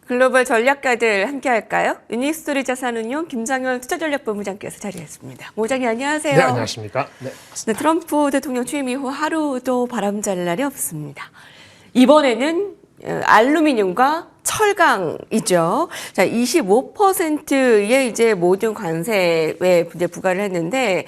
글로벌 전략가들 함께할까요? 유니스토리 자산운용 김장현 투자전략본부장께서 자리했습니다. 모장님 안녕하세요. 네, 안녕하십니까. 네, 네, 트럼프 대통령 취임 이후 하루도 바람잘 날이 없습니다. 이번에는 알루미늄과 철강이죠. 자, 25%의 이제 모든 관세에 이제 부과를 했는데,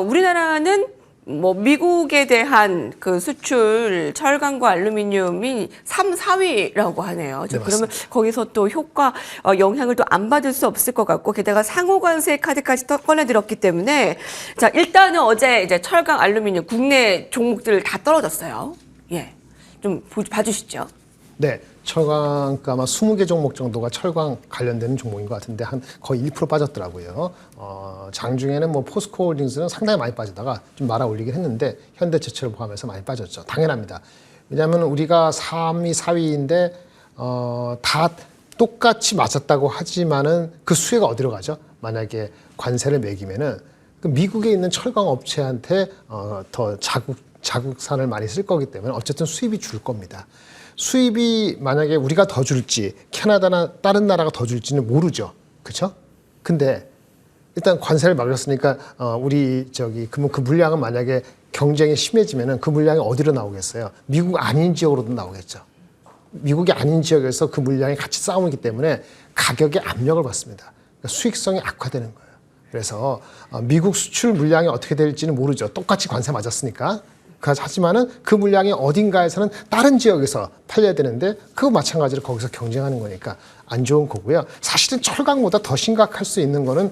우리나라는 뭐 미국에 대한 그 수출 철강과 알루미늄이 3, 4위라고 하네요. 네, 그러면 거기서 또 효과 영향을 또 안 받을 수 없을 것 같고 게다가 상호 관세 카드까지 또 꺼내들었기 때문에 자 일단은 어제 이제 철강 알루미늄 국내 종목들 다 떨어졌어요. 예, 좀 봐주시죠. 네, 철강가 아마 20개 종목 정도가 철강 관련되는 종목인 것 같은데 한 거의 1% 빠졌더라고요. 장중에는 뭐 포스코홀딩스는 상당히 많이 빠지다가 좀 말아 올리긴 했는데 현대제철을 포함해서 많이 빠졌죠. 당연합니다. 왜냐하면 우리가 3위, 4위인데 다 똑같이 맞았다고 하지만은 그 수혜가 어디로 가죠? 만약에 관세를 매기면은 그 미국에 있는 철강 업체한테 더 자국산을 많이 쓸 거기 때문에 어쨌든 수입이 줄 겁니다. 수입이 만약에 우리가 더 줄지 캐나다나 다른 나라가 더 줄지는 모르죠. 그렇죠? 근데 일단 관세를 막았으니까 우리 그러면 그 물량은 만약에 경쟁이 심해지면은 그 물량이 어디로 나오겠어요? 미국 아닌 지역으로도 나오겠죠. 미국이 아닌 지역에서 그 물량이 같이 싸우기 때문에 가격에 압력을 받습니다. 그러니까 수익성이 악화되는 거예요. 그래서 미국 수출 물량이 어떻게 될지는 모르죠. 똑같이 관세 맞았으니까. 하지만은 그 물량이 어딘가에서는 다른 지역에서 팔려야 되는데 그거 마찬가지로 거기서 경쟁하는 거니까 안 좋은 거고요. 사실은 철강보다 더 심각할 수 있는 거는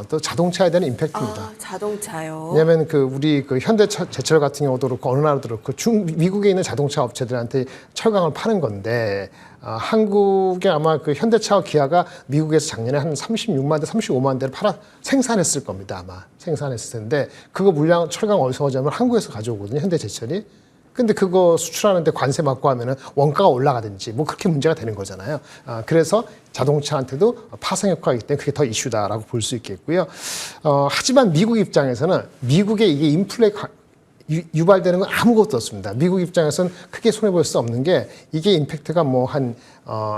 또 자동차에 대한 임팩트입니다. 아, 자동차요. 왜냐하면 우리 현대제철 같은 경우도 그렇고 어느 나라도 그렇고 미국에 있는 자동차 업체들한테 철강을 파는 건데 한국에 아마 그 현대차와 기아가 미국에서 작년에 한 36만 대, 35만 대를 생산했을 겁니다. 아마 생산했을 텐데 그거 물량 철강 어디서 오자면 한국에서 가져오거든요. 현대제철이. 근데 그거 수출하는데 관세 맞고 하면은 원가가 올라가든지 뭐 그렇게 문제가 되는 거잖아요. 그래서 자동차한테도 파생 효과가 있기 때문에 그게 더 이슈다라고 볼 수 있겠고요. 하지만 미국 입장에서는 미국의 이게 인플레 유발되는 건 아무것도 없습니다. 미국 입장에서는 크게 손해볼 수 없는 게 이게 임팩트가 뭐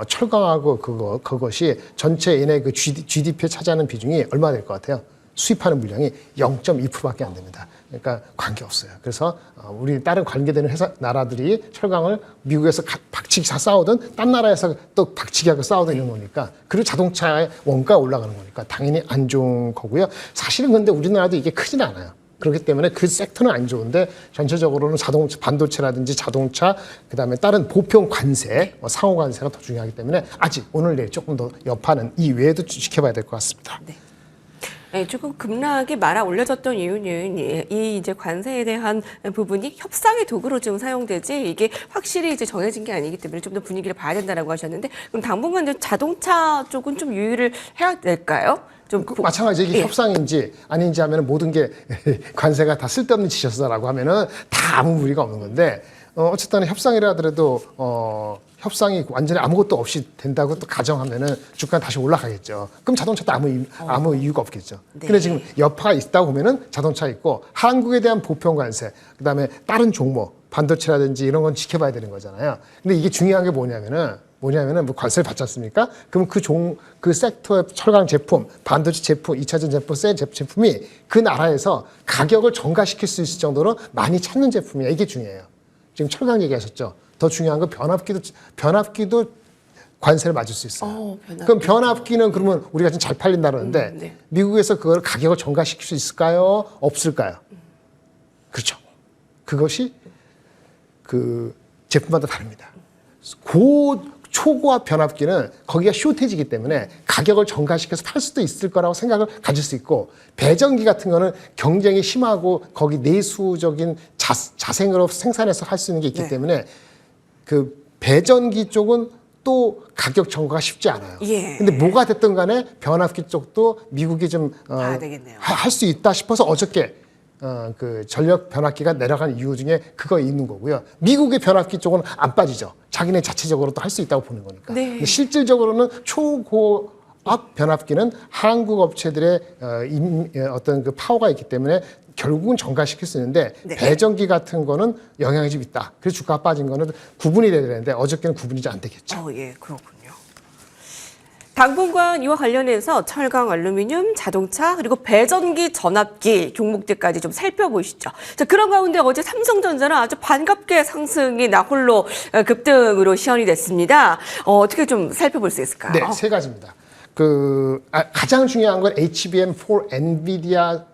철강하고 그것이 전체 얘네 그 GDP에 차지하는 비중이 얼마 될 것 같아요? 수입하는 물량이 0.2%밖에 안 됩니다. 그러니까 관계없어요. 그래서 우리 다른 관계되는 나라들이 철강을 미국에서 박치기 싸우든 딴 나라에서 또 박치기하고 싸우든 이런 거니까 그리고 자동차의 원가가 올라가는 거니까 당연히 안 좋은 거고요. 사실은 근데 우리나라도 이게 크진 않아요. 그렇기 때문에 그 섹터는 안 좋은데 전체적으로는 반도체라든지 자동차 그다음에 다른 보편 관세, 상호 관세가 더 중요하기 때문에 아직 오늘 내일 조금 더 여파는 이 외에도 지켜봐야 될 것 같습니다. 네. 네, 조금 급락이 말아 올려졌던 이유는 이 이제 관세에 대한 부분이 협상의 도구로 좀 사용되지 이게 확실히 이제 정해진 게 아니기 때문에 좀 더 분위기를 봐야 된다라고 하셨는데 그럼 당분간 자동차 쪽은 좀 유의를 해야 될까요? 좀 마찬가지 이게 예. 협상인지 아닌지 하면은 모든 게 관세가 다 쓸데없는 짓이었어라고 하면은 다 아무 무리가 없는 건데 어쨌든 협상이라 하더라도 협상이 완전히 아무것도 없이 된다고 또 가정하면은 주가 다시 올라가겠죠. 그럼 자동차도 아무 이유가 없겠죠. 네. 근데 지금 여파가 있다고 보면은 자동차 있고 한국에 대한 보편 관세, 그다음에 다른 종목 반도체라든지 이런 건 지켜봐야 되는 거잖아요. 근데 이게 중요한 게 뭐냐면은 뭐 관세를 받지 않습니까? 그럼 그 섹터의 철강 제품, 반도체 제품, 2차전 제품, 셀 제품이 그 나라에서 가격을 정가시킬 수 있을 정도로 많이 찾는 제품이에요. 이게 중요해요. 지금 철강 얘기하셨죠? 더 중요한 건 변압기도 관세를 맞을 수 있어요. 그럼 변압기는 그러면 우리가 지금 잘 팔린다 그러는데 네. 미국에서 그걸 가격을 정가시킬 수 있을까요? 없을까요? 그렇죠. 그것이 그 제품마다 다릅니다. 초고압 변압기는 거기가 쇼테지이기 때문에 가격을 정가시켜서 팔 수도 있을 거라고 생각을 가질 수 있고 배전기 같은 거는 경쟁이 심하고 거기 내수적인 자생으로 생산해서 할 수 있는 게 있기 네. 때문에 그 배전기 쪽은 또 가격 정가가 쉽지 않아요. 예. 근데 뭐가 됐든 간에 변압기 쪽도 미국이 좀 할 수 있다 싶어서 어저께 그 전력 변압기가 내려간 이유 중에 그거 있는 거고요. 미국의 변압기 쪽은 안 빠지죠. 자기네 자체적으로 또 할 수 있다고 보는 거니까. 네. 근데 실질적으로는 초고압 변압기는 한국 업체들의 어떤 그 파워가 있기 때문에 결국은 정가시킬 수 있는데 네. 배전기 같은 거는 영향이 좀 있다. 그래서 주가가 빠진 거는 구분이 돼야 되는데 어저께는 구분이 안 되겠죠. 예, 그렇군요. 당분간 이와 관련해서 철강, 알루미늄, 자동차, 그리고 배전기, 전압기 종목들까지 좀 살펴보시죠. 자, 그런 가운데 어제 삼성전자는 아주 반갑게 상승이 나홀로 급등으로 시현이 됐습니다. 어떻게 좀 살펴볼 수 있을까요? 네, 세 가지입니다. 가장 중요한 건 HBM4 엔비디아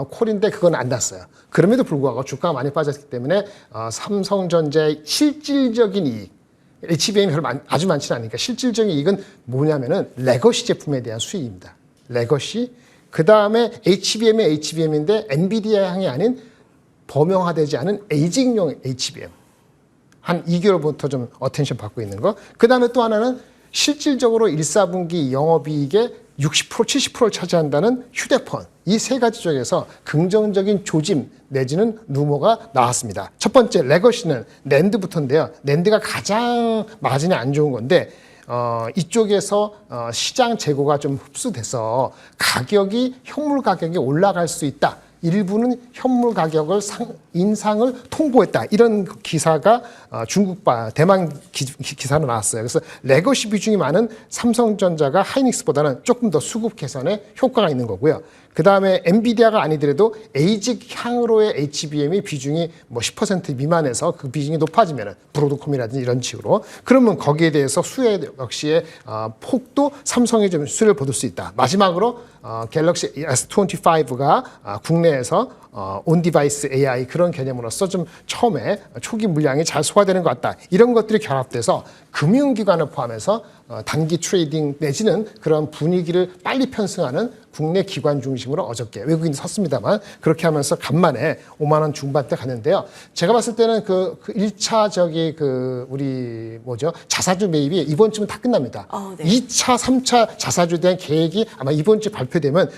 콜인데 그건 안 났어요. 그럼에도 불구하고 주가가 많이 빠졌기 때문에 삼성전자의 실질적인 이익, HBM이 아주 많지는 않으니까 실질적인 이익은 뭐냐면은 레거시 제품에 대한 수익입니다. 레거시, 그 다음에 HBM이 HBM인데 엔비디아 향이 아닌 범용화되지 않은 에이징용 HBM. 한 2개월부터 좀 어텐션 받고 있는 거. 그 다음에 또 하나는 실질적으로 1, 4분기 영업이익의 60%, 70%를 차지한다는 휴대폰. 이 세 가지 쪽에서 긍정적인 조짐 내지는 루머가 나왔습니다. 첫 번째, 레거시는 낸드부터인데요. 낸드가 가장 마진이 안 좋은 건데 이쪽에서 시장 재고가 좀 흡수돼서 현물 가격이 올라갈 수 있다. 일부는 현물 가격을 인상을 통보했다. 이런 기사가 대만 기사로 나왔어요. 그래서 레거시 비중이 많은 삼성전자가 하이닉스보다는 조금 더 수급 개선에 효과가 있는 거고요. 그 다음에 엔비디아가 아니더라도 에이직 향으로의 HBM이 비중이 뭐 10% 미만에서 그 비중이 높아지면 브로드콤이라든지 이런 식으로 그러면 거기에 대해서 수혜 역시의 폭도 삼성이 좀 수혜를 받을 수 있다. 마지막으로 갤럭시 S25가 국내에서 온디바이스 AI 그런 개념으로서 좀 처음에 초기 물량이 잘 소화되는 것 같다. 이런 것들이 결합돼서 금융기관을 포함해서 단기 트레이딩 내지는 그런 분위기를 빨리 편승하는 국내 기관 중심으로 어저께 외국인이 섰습니다만 그렇게 하면서 간만에 5만 원 중반대 갔는데요. 제가 봤을 때는 그 1차 자사주 매입이 이번 주면 다 끝납니다. 네. 2차, 3차 자사주에 대한 계획이 아마 이번 주 발표되면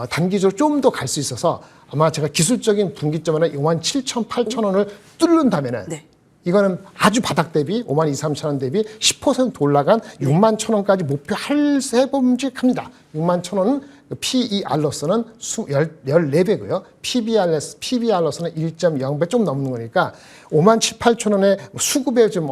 단기적으로 좀 더 갈 수 있어서 아마 제가 기술적인 분기점에는 5만 7천, 8천 원을 뚫는다면은 네. 이거는 아주 바닥 대비 5만 2, 3천 원 대비 10% 올라간 6만 천 원까지 목표해봄직합니다. 6만 천 원은 PER로서는 14배고요. PBR로서는 1.0배 좀 넘는 거니까 5만 7, 8천 원의 수급에 좀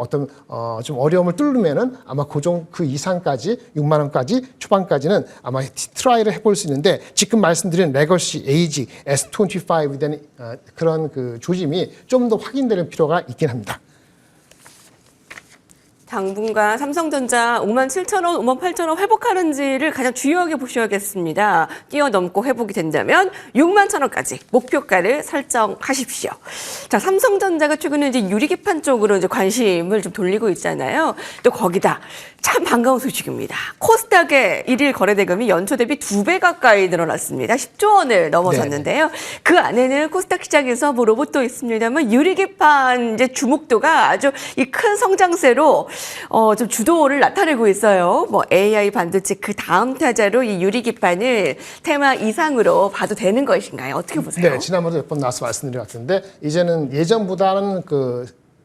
좀 어려움을 뚫으면은 아마 그 이상까지 6만 원까지 초반까지는 아마 트라이를 해볼 수 있는데 지금 말씀드린 레거시, 에이지, S25에 대한 그런 그 조짐이 좀 더 확인되는 필요가 있긴 합니다. 당분간 삼성전자 5만 7천 원, 5만 8천 원 회복하는지를 가장 주요하게 보셔야겠습니다. 뛰어넘고 회복이 된다면 6만 천 원까지 목표가를 설정하십시오. 자, 삼성전자가 최근에 이제 유리기판 쪽으로 이제 관심을 좀 돌리고 있잖아요. 또 거기다 참 반가운 소식입니다. 코스닥의 일일 거래대금이 연초 대비 2배 가까이 늘어났습니다. 10조 원을 넘어섰는데요. 그 안에는 코스닥 시장에서 뭐 로봇도 있습니다만 유리기판 이제 주목도가 아주 이 큰 성장세로 좀 주도를 나타내고 있어요. 뭐 AI 반도체 그 다음 타자로 이 유리기판을 테마 이상으로 봐도 되는 것인가요? 어떻게 보세요? 네, 지난번에 몇 번 나와서 말씀드렸는데 이제는 예전보다는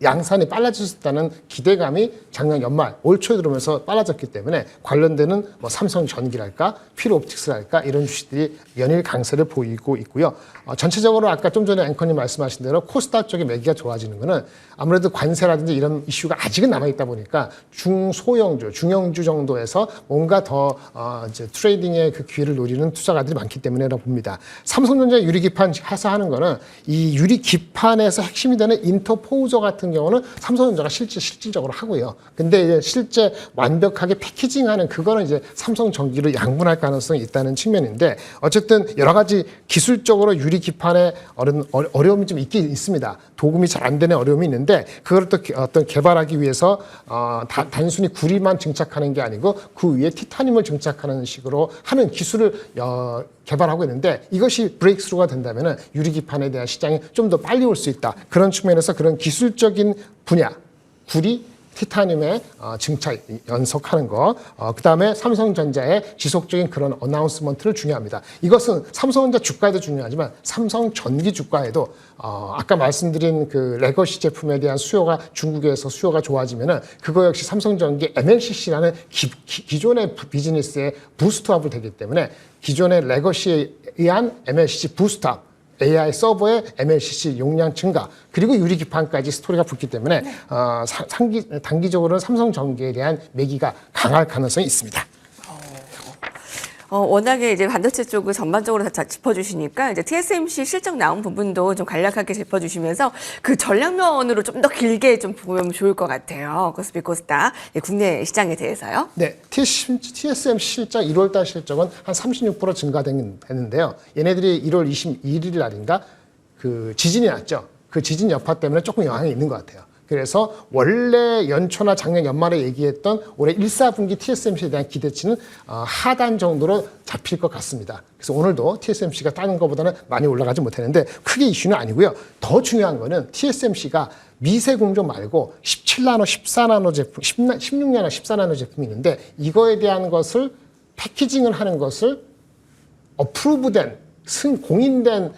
양산이 빨라질 수 있다는 기대감이 작년 연말 올 초에 들어오면서 빨라졌기 때문에 관련되는 뭐 삼성전기랄까 필요옵틱스랄까 이런 주식들이 연일 강세를 보이고 있고요. 전체적으로 아까 좀 전에 앵커님 말씀하신 대로 코스닥 쪽의 매기가 좋아지는 거는 아무래도 관세라든지 이런 이슈가 아직은 남아있다 보니까 중소형주, 중형주 정도에서 뭔가 더 이제 트레이딩의 그 기회를 노리는 투자가들이 많기 때문에라고 봅니다. 삼성전자 유리기판 해서 하는 거는 이 유리기판에서 핵심이 되는 인터포저 같은 경우는 삼성전자가 실질적으로 하고요. 근데 이제 실제 완벽하게 패키징하는 그거는 이제 삼성전기로 양분할 가능성이 있다는 측면인데 어쨌든 여러 가지 기술적으로 유리기판에 어려움이 좀 있긴 있습니다. 도금이 잘 안 되는 어려움이 있는데 그걸 또 어떤 개발하기 위해서 단순히 구리만 증착하는 게 아니고 그 위에 티타늄을 증착하는 식으로 하는 기술을 개발하고 있는데 이것이 브레이크스루가 된다면 유리기판에 대한 시장이 좀 더 빨리 올 수 있다. 그런 측면에서 그런 기술적인 분야, 구리, 티타늄의 증착 연속하는 거, 그 다음에 삼성전자의 지속적인 그런 어나운스먼트를 중요합니다. 이것은 삼성전자 주가에도 중요하지만 삼성전기 주가에도 아까 말씀드린 그 레거시 제품에 대한 중국에서 수요가 좋아지면은 그거 역시 삼성전기 MLCC라는 기존의 비즈니스의 부스트업을 되기 때문에 기존의 레거시에 의한 MLCC 부스트업 AI 서버의 MLCC 용량 증가 그리고 유리기판까지 스토리가 붙기 때문에 단기적으로는 삼성전기에 대한 매기가 강할 가능성이 있습니다. 워낙에 이제 반도체 쪽을 전반적으로 다 짚어주시니까 이제 TSMC 실적 나온 부분도 좀 간략하게 짚어주시면서 그 전략면으로 좀 더 길게 좀 보면 좋을 것 같아요. 코스피 코스닥 국내 시장에 대해서요. 네, TSMC 실적 1월달 실적은 한 36% 증가됐는데요. 얘네들이 1월 21일 날인가 그 지진이 났죠. 그 지진 여파 때문에 조금 영향이 있는 것 같아요. 그래서 원래 연초나 작년 연말에 얘기했던 올해 1, 4분기 TSMC에 대한 기대치는 하단 정도로 잡힐 것 같습니다. 그래서 오늘도 TSMC가 다른 것보다는 많이 올라가지 못했는데 크게 이슈는 아니고요. 더 중요한 거는 TSMC가 미세 공정 말고 17나노, 14나노 제품, 16나노, 14나노 제품이 있는데 이거에 대한 것을 패키징을 하는 것을 어프로브된 공인된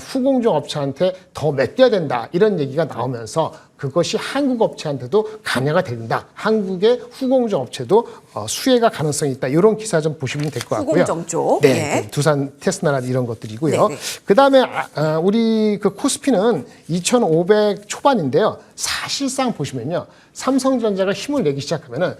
후공정 업체한테 더 맡겨야 된다 이런 얘기가 나오면서 그것이 한국 업체한테도 간여가 된다. 한국의 후공정 업체도 수혜가 가능성이 있다. 이런 기사 좀 보시면 될 것 같고요. 후공정 쪽. 네, 네. 그 두산 테스나나 이런 것들이고요. 네. 그다음에 우리 그 코스피는 2,500 초반인데요. 사실상 보시면요, 삼성전자가 힘을 내기 시작하면은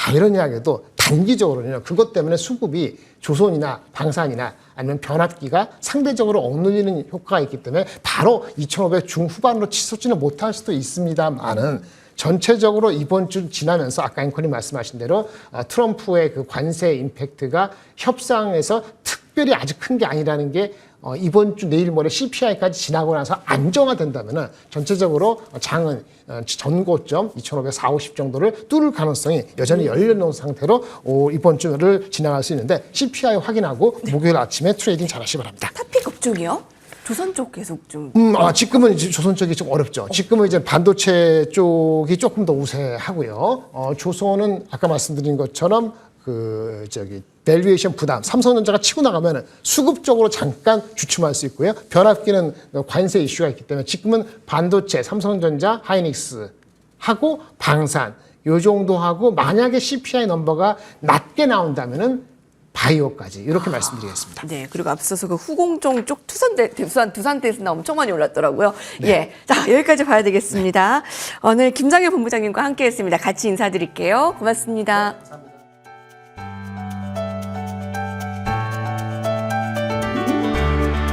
아이러니하게도 단기적으로는요, 그것 때문에 수급이 조선이나 방산이나 아니면 변압기가 상대적으로 억눌리는 효과가 있기 때문에 바로 2,500 중후반으로 치솟지는 못할 수도 있습니다만은 전체적으로 이번 주 지나면서 아까 앵커님 말씀하신 대로 트럼프의 그 관세 임팩트가 협상에서 특별히 아주 큰 게 아니라는 게 이번 주 내일 모레 CPI까지 지나고 나서 안정화된다면은 전체적으로 장은 전고점 2,540 정도를 뚫을 가능성이 여전히 열려놓은 상태로 이번 주를 지나갈 수 있는데 CPI 확인하고 목요일 아침에 트레이딩 잘하시기 바랍니다. 타픽 업종이요? 조선 쪽 계속 좀. 지금은 이제 조선 쪽이 좀 어렵죠. 지금은 이제 반도체 쪽이 조금 더 우세하고요. 조선은 아까 말씀드린 것처럼 밸류에이션 부담, 삼성전자가 치고 나가면 수급적으로 잠깐 주춤할 수 있고요. 변압기는 관세 이슈가 있기 때문에 지금은 반도체, 삼성전자, 하이닉스 하고 방산 요 정도 하고 만약에 CPI 넘버가 낮게 나온다면은 바이오까지 이렇게 말씀드리겠습니다. 네, 그리고 앞서서 그 후공정 쪽 두산 테스나 엄청 많이 올랐더라고요. 네. 예, 자 여기까지 봐야 되겠습니다. 오늘 김장현 본부장님과 함께했습니다. 같이 인사드릴게요. 고맙습니다.